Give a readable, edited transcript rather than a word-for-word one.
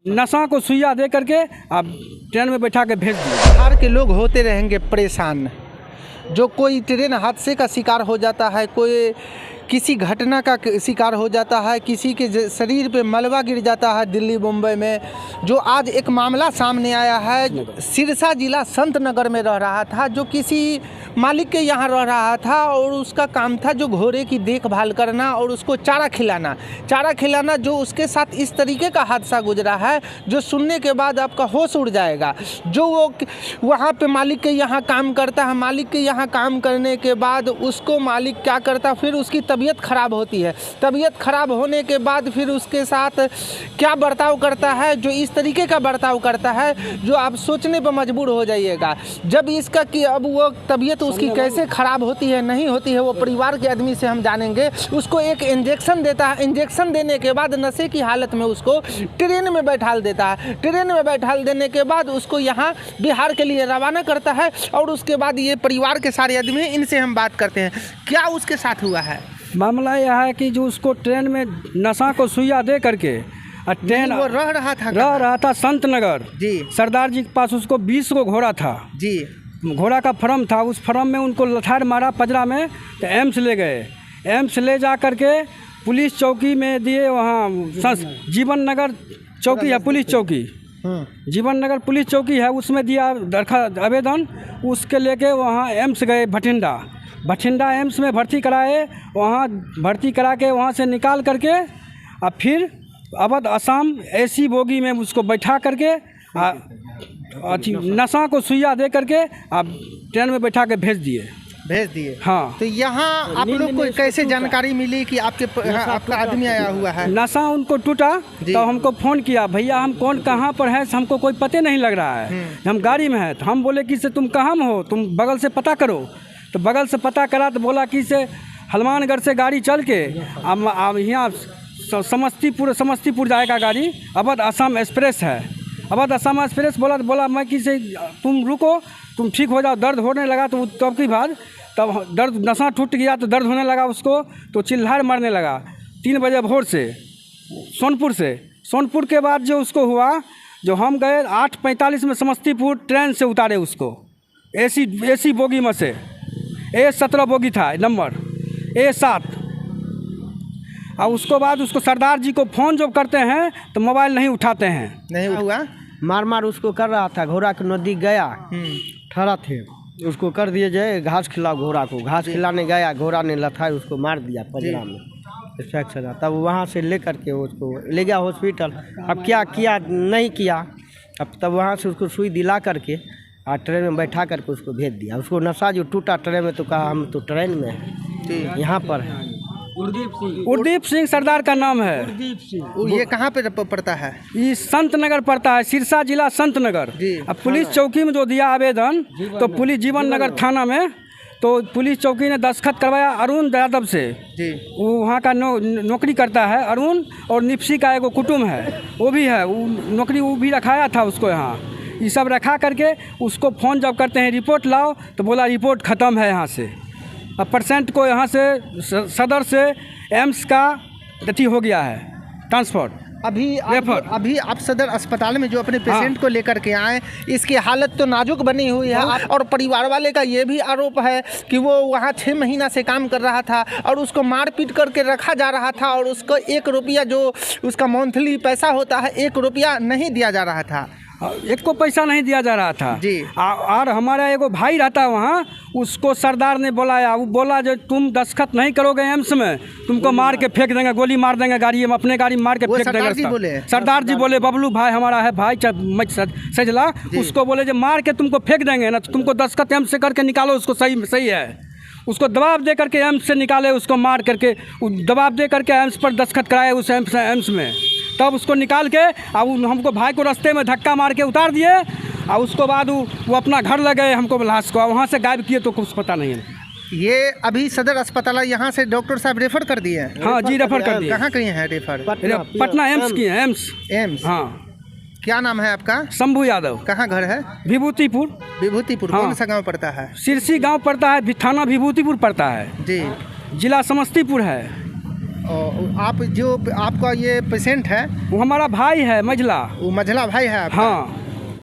नशा को सुइया दे करके आप ट्रेन में बैठा के भेज दिए। बिहार के लोग होते रहेंगे परेशान। जो कोई ट्रेन हादसे का शिकार हो जाता है, कोई किसी घटना का शिकार हो जाता है, किसी के शरीर पे मलबा गिर जाता है दिल्ली मुंबई में। जो आज एक मामला सामने आया है, सिरसा जिला संत नगर में रह रहा था, जो किसी मालिक के यहाँ रह रहा था और उसका काम था जो घोड़े की देखभाल करना और उसको चारा खिलाना। जो उसके साथ इस तरीके का हादसा गुजरा है जो सुनने के बाद आपका होश उड़ जाएगा। जो वो वहाँ पे मालिक के यहाँ काम करता है, मालिक के यहाँ काम करने के बाद उसको मालिक क्या करता, फिर उसकी तबीयत ख़राब होती है। तबीयत ख़राब होने के बाद फिर उसके साथ क्या बर्ताव करता है, जो इस तरीके का बर्ताव करता है जो आप सोचने पर मजबूर हो जाइएगा। जब इसका कि अब वो तबीयत उसकी कैसे ख़राब होती है नहीं होती है, वो परिवार के आदमी से हम जानेंगे। उसको एक इंजेक्शन देता है, इंजेक्शन देने के बाद नशे की हालत में उसको ट्रेन में बैठाल देता है। ट्रेन में बैठाल देने के बाद उसको यहाँ बिहार के लिए रवाना करता है और उसके बाद ये परिवार के सारे आदमी, इनसे हम बात करते हैं क्या उसके साथ हुआ है। मामला यह है कि जो उसको ट्रेन में नशा को सुइया दे करके ट्रेन वो रह रहा था संत नगर जी, सरदार जी के पास उसको 20 को घोड़ा था जी, घोड़ा का फार्म था। उस फार्म में उनको लठार मारा पजरा में, तो एम्स ले गए। एम्स ले जा करके पुलिस चौकी में दिए। वहाँ जीवन नगर चौकी है, पुलिस चौकी, जीवन नगर पुलिस चौकी है, उसमें दिया आवेदन। उसके लेके वहाँ एम्स गए, भटिंडा एम्स में भर्ती कराए। वहाँ भर्ती करा के वहाँ से निकाल करके और फिर अवध असम एसी बोगी में उसको बैठा करके नशा को सुइया दे करके आप ट्रेन में बैठा के भेज दिए। हाँ, तो यहाँ आप लोग को कैसे जानकारी मिली कि आपका आदमी आया हुआ है? नशा उनको टूटा तो हमको फ़ोन किया, भैया हम कौन कहाँ पर है, हमको कोई पते नहीं लग रहा है, हम गाड़ी में है। तो हम बोले कि से तुम कहाँ में हो, तुम बगल से पता करो। तो बगल से पता करा तो बोला कि से हनुमानगढ़ से गाड़ी चल के अब यहाँ समस्तीपुर जाएगा गाड़ी, अवध असम एक्सप्रेस है। अवध असम एक्सप्रेस बोला मैं कि से तुम रुको, तुम ठीक हो जाओ। दर्द होने लगा तो तब की बाद तब दर्द नशा टूट गया तो दर्द होने लगा उसको, तो चिल्लार मारने लगा 3 बजे भोर से सोनपुर के बाद जो उसको हुआ, जो हम गए 8:45 में समस्तीपुर ट्रेन से उतारे उसको, एसी बोगी में से A17 बोगी था नंबर A7। और उसको बाद उसको सरदार जी को फ़ोन जब करते हैं तो मोबाइल नहीं उठाते हैं। नहीं हुआ, मार उसको कर रहा था। घोड़ा के नदी गया, ठहरा थे, उसको कर दिए जाए घास खिलाओ घोड़ा को। घास खिलाने गया, घोड़ा ने लथा उसको मार दिया पजरा में, फ्रैक्चर। तब वहाँ से ले करके उसको ले गया हॉस्पिटल। अब क्या किया नहीं किया, अब तब वहाँ से उसको सुई दिला करके और ट्रेन में बैठा करके उसको भेज दिया। उसको नशा जो टूटा ट्रेन में, तो कहा हम तो ट्रेन में हैं, यहाँ पर है। उर्दीप सिंह सरदार का नाम है। ये कहाँ पे पड़ता है? ये संत नगर पड़ता है, सिरसा जिला संत नगर। अब पुलिस चौकी में जो दिया आवेदन, तो पुलिस जीवन नगर थाना में, तो पुलिस चौकी ने दस्तखत करवाया अरुण यादव से जी। वो वहाँ का नौकरी करता है अरुण, और निप्सी का एगो कुटुम्ब है, वो भी है, वो नौकरी वो भी रखाया था उसको यहाँ। ये सब रखा करके उसको फ़ोन जब करते हैं रिपोर्ट लाओ, तो बोला रिपोर्ट ख़त्म है यहाँ से। अब पेशेंट को यहाँ से सदर से एम्स का गति हो गया है ट्रांसफर। अभी आप सदर अस्पताल में जो अपने पेशेंट को लेकर के आए, इसकी हालत तो नाजुक बनी हुई है। और परिवार वाले का ये भी आरोप है कि वो वहाँ 6 महीना से काम कर रहा था और उसको मार पीट करके रखा जा रहा था और उसको 1 रुपया जो उसका मंथली पैसा होता है 1 रुपया नहीं दिया जा रहा था। एक को पैसा नहीं दिया जा रहा था जी। और हमारा एगो भाई रहता है वहाँ, उसको सरदार ने बुलाया। वो बोला जो तुम दस्तखत नहीं करोगे एम्स में, तुमको मार के फेंक देंगे, गोली मार देंगे गाड़ी में, अपने गाड़ी में मार के फेंक देंगे। सरदार जी बोले बबलू भाई हमारा है भाई सजला, उसको बोले जो मार के तुमको फेंक देंगे ना, तो तुमको दस्तखत एम्स से करके निकालो, उसको सही है। उसको दबाव दे करके एम्स से निकाले, उसको मार करके दबाव दे करके एम्स पर दस्तखत कराए उस एम्स में। तब उसको निकाल के अब हमको भाई को रास्ते में धक्का मार के उतार दिए। और उसको बाद वो अपना घर ले गए, हमको लाश को वहाँ से गायब किए, तो कुछ पता नहीं है। ये अभी सदर अस्पताल यहाँ से डॉक्टर साहब रेफर कर दिए? हाँ जी, रेफर कर दिए। कहाँ किए हैं रेफर? पटना एम्स किए हैं। एम्स हाँ। क्या नाम है आपका? शंभू यादव। कहाँ घर है? विभूतिपुर। हाँ। कौन सा गाँव पड़ता है? सिरसी गाँव पड़ता है, थाना विभूतिपुर पड़ता है जी। जिला समस्तीपुर है। आप जो आपका ये पेशेंट है वो हमारा भाई है, मझला। वो मझला भाई है आपका? हाँ।